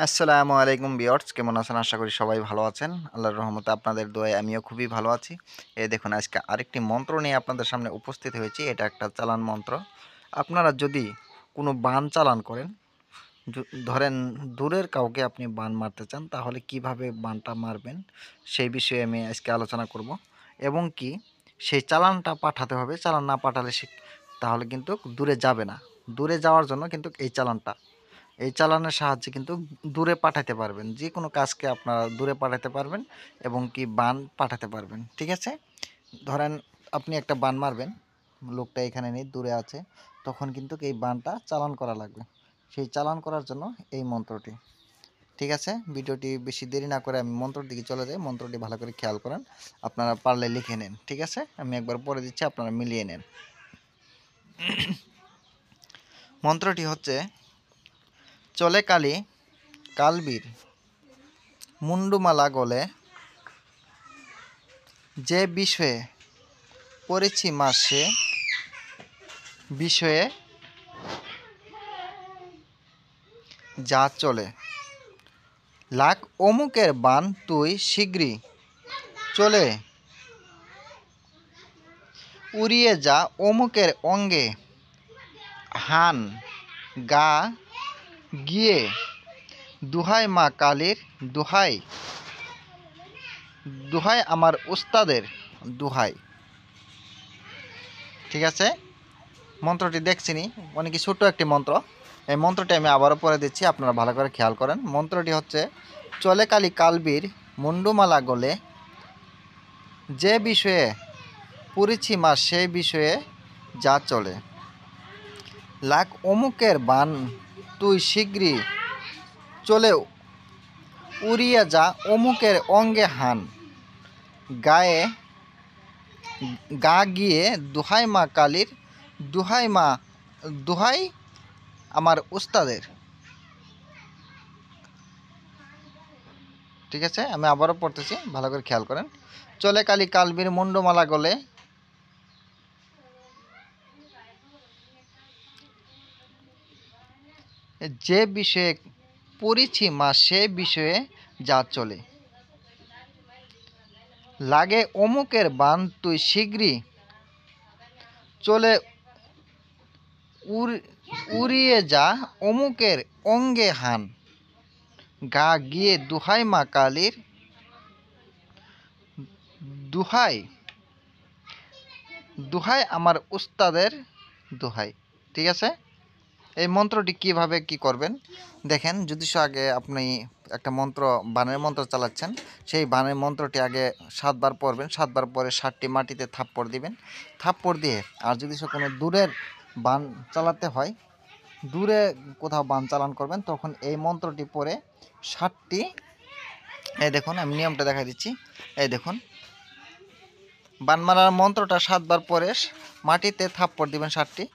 আসসালামু আলাইকুম ভিউয়ার্স, কেমন আছেন? আশা করি সবাই ভালো আছেন। আল্লাহর রহমতে আপনাদের দোয়ায় আমিও খুবই ভালো আছি। এই দেখুন, আজকে আরেকটি মন্ত্র নিয়ে আপনাদের সামনে উপস্থিত হয়েছি। এটা একটা চালান মন্ত্র। আপনারা যদি কোনো বান চালান করেন, ধরেন দূরের কাউকে আপনি বান মারতে চান, তাহলে কিভাবে বানটা মারবেন সেই বিষয়ে আমি আজকে আলোচনা করব। এবং কি সেই চালানটা পাঠাতে হবে, চালান না পাঠালে সে তাহলে কিন্তু দূরে যাবে না। দূরে যাওয়ার জন্য কিন্তু এই চালানের সাহায্যে কিন্তু দূরে পাঠাতে পারবেন। যে কোনো কাজকে আপনারা দূরে পাঠাতে পারবেন এবং কি বান পাঠাতে পারবেন। ঠিক আছে? ধরেন আপনি একটা বান মারবেন, লোকটা এখানে নেই, দূরে আছে, তখন কিন্তু এই বানটা চালান করা লাগবে। সেই চালান করার জন্য এই মন্ত্রটি। ঠিক আছে? ভিডিওটি বেশি দেরি না করে আমি মন্ত্রর দিকে চলে যাই। মন্ত্রটি ভালো করে খেয়াল করেন। আপনারা পারলে লিখে নেন। ঠিক আছে? আমি একবার পড়ে দিচ্ছি, আপনারা মিলিয়ে নেন। মন্ত্রটি হচ্ছে: চলে কালী কালবীর মুন্ডুমালা গলে, যে বিষয়ে পড়েছি মা সে বিষয়ে যা চলে। লাখ অমুকের বান তুই শীঘ্রই চলে, উড়িয়ে যা অমুকের অঙ্গে হান, গা গিয়ে দুহাই মা কালীর দুহাই, দুহাই আমার উস্তাদের দুহাই। ঠিক আছে? মন্ত্রটি দেখছিনি, অনেক ছোট্ট একটি মন্ত্র। এই মন্ত্রটি আমি আবারও পড়ে দিচ্ছি, আপনারা ভালো করে খেয়াল করেন। মন্ত্রটি হচ্ছে: চলে কালী কালবীর মুন্ডুমালা গলে, যে বিষয়ে পড়েছি মা সেই বিষয়ে যা চলে। লাখ অমুকের বান তুই শীঘ্রই চলে, উড়িয়ে যা অমুকের অঙ্গে হান, গায়ে গা গিয়ে দুহাই মা কালীর দুহাই মা, দুহাই আমার উস্তাদের। ঠিক আছে? আমি আবারও পড়তেছি, ভালো করে খেয়াল করেন। চলে কালী কালবীর মুন্ডমালা গলে, যে বিষয়ে পড়েছি মা সে বিষয়ে যা চলে। লাগে অমুকের বান তুই শীঘ্রই চলে, উড়িয়ে যা অমুকের অঙ্গে হান, গা গিয়ে দুহাই মা কালীর দুহাই, দুহাই আমার উস্তাদের দুহাই। ঠিক আছে? এই মন্ত্রটি কিভাবে কি করবেন দেখেন। যদি আগে আপনি একটা মন্ত্র, বানের মন্ত্র চালাচ্ছেন, সেই বানের মন্ত্রটি আগে 7 বার পড়বেন। 7 বার পরে 7টি মাটিতে থাপ্পড় দিবেন। থাপ্পড় দিয়ে, আর যদি কোনো দূরের বান চালাতে হয়, দূরে কোথাও বান চালান করবেন, তখন এই মন্ত্রটি পড়ে 7টি, এই দেখুন আমি নিয়মটা দেখা দিচ্ছি। এই দেখুন, বান মারার মন্ত্রটা 7 বার পরে মাটিতে থাপ্পড় দিবেন 7টি।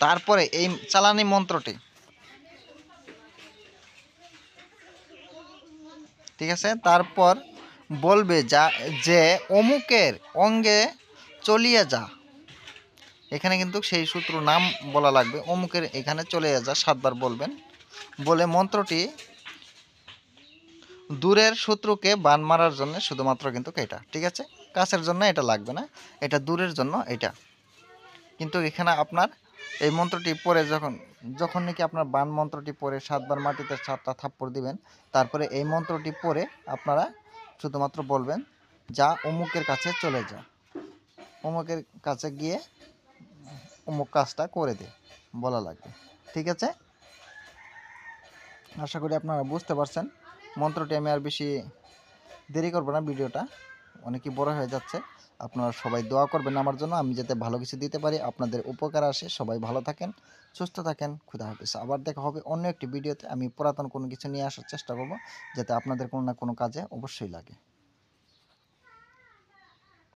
তারপরে এই চালানি মন্ত্রটি, ঠিক আছে, তারপর বলবে যা যে অমুকের অঙ্গে চলিয়ে যা। এখানে কিন্তু সেই সূত্র নাম বলা লাগবে। অমুকের এখানে চলে যা 7 বার বলবেন। বলে মন্ত্রটি দূরের শত্রুকে বান মারার জন্য শুধুমাত্র কিন্তু এটা। ঠিক আছে? কাছের জন্য এটা লাগবে না, এটা দূরের জন্য এটা। কিন্তু এখানে আপনার এই মন্ত্রটি পড়ে যখন যখন নাকি আপনার বান মন্ত্রটি পড়ে 7 বার মাটিতে 7টা থাপ্পড় দিবেন, তারপরে এই মন্ত্রটি পড়ে আপনারা শুধুমাত্র বলবেন যা অমুকের কাছে চলে যা, অমুকের কাছে গিয়ে অমুক কাজটা করে দে, বলা লাগবে। ঠিক আছে? আশা করি আপনারা বুঝতে পারছেন মন্ত্রটি। আমি আর বেশি দেরি করব না, ভিডিওটা অনেকই বড় হয়ে যাচ্ছে। আপনারা সবাই দোয়া করবেন আমার জন্য, আমি যাতে ভালো কিছু দিতে পারি, আপনাদের উপকার আসে। সবাই ভালো থাকেন, সুস্থ থাকেন। খুদা হাফেজ। আবার দেখা হবে অন্য একটি ভিডিওতে। আমি পুরাতন কোনো কিছু নিয়ে আসার চেষ্টা করব, যাতে আপনাদের কোনো না কোনো কাজে অবশ্যই লাগে।